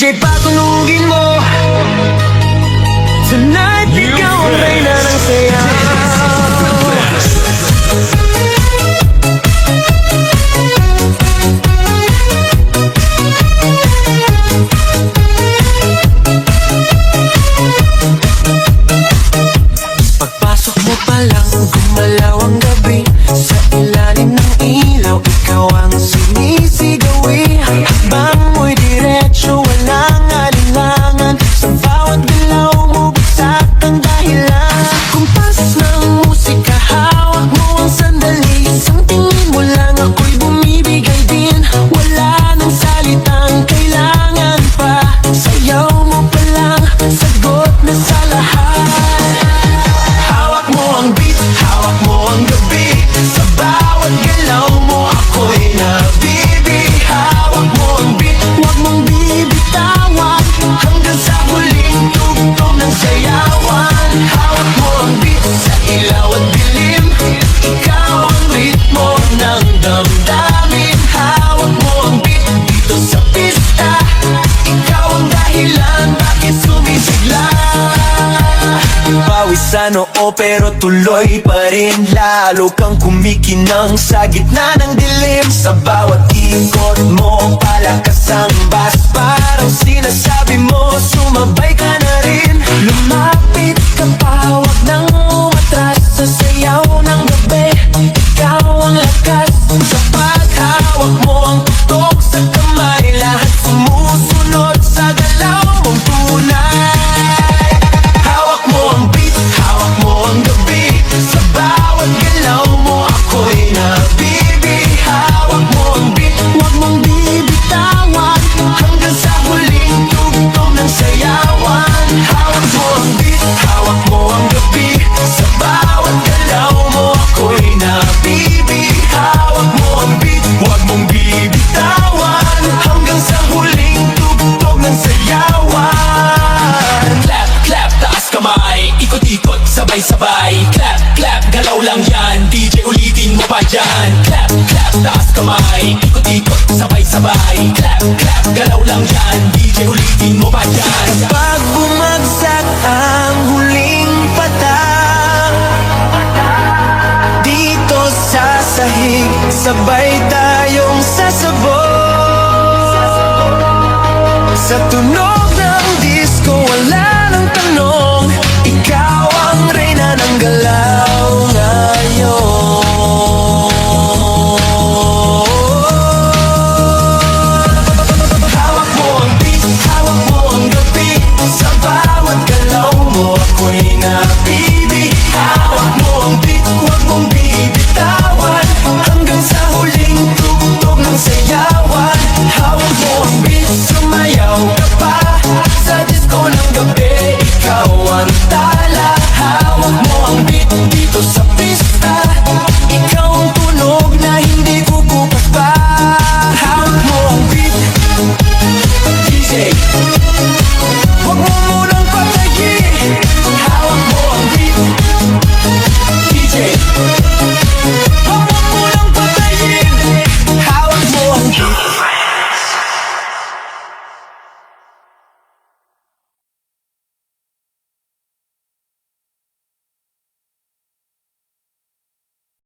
DJ patunugin mo. Tonight, ikaw ang reyna ng sayaw. Pagpasok mo pa lang, gumalaw ang gabi. Sa ilalim ng ilaw, ikaw ang sinisigawi. Hakbang mo'y diretso, walang alinlangan. Sa bawat galaw mo, bagsak ang dahilan. Kumpas ng musika, hawak mo ang sandali. Isang tingin mo lang, ako'y bumibigay din. Wala nang salitang kailangan pa. Sayaw mo pa lang, sagot na sa lahat. Hawak mo ang beat, hawak mo ang gabi. Sa bawat galaw mo, ako'y nabibi. Hawak mo ang beat, huwag mong bibitawan. Hanggang sa huling tugtog ng sayawan. Hawak mo ang beat, sa ilaw at dilim. Ikaw ang ritmo ng damdamin. Hawak mo ang beat, dito sa pista. Ikaw ang dahilan, bakit sumisigla. Pawis sa noo pero tuloy pa rin. Lalo kang kumikinang sa gitna ng dilim. Sa bawat ikot mo, palakas ang bass. Parang sinasabi mo, sumabay ka na rin. Lumapit ka pa, wag nang umatras. Sa sayaw ng gabi, ikaw ang lakas. Sa paghawak mo ang tutok sa kamay, lahat sumusunod sa galaw mong tunay. Hawak mo ang beat, hawak mo ang gabi. Sa bawat galaw mo, ako'y nabibi. Hawak mo ang beat, huwag mong bibitawan. Hanggang sa huling tugtog ng sayawan. Hawak mo ang beat, hawak mo ang gabi. Sa bawat galaw mo, ako'y nabibi. Hawak mo ang beat, huwag mong bibitawan. Hanggang sa huling tugtog ng sayawan. Clap, clap, taas kamay. Ikot-ikot, sabay-sabay. Clap, clap, galaw lang yan. DJ ulitin mo pa dyan. Clap, clap, taas kamay. Ikot-ikot, sabay-sabay. Clap, clap, galaw lang yan. DJ ulitin mo pa dyan. Pag bumagsak ang huling patak, dito sa sahig, sabay tayong sasabog. Sa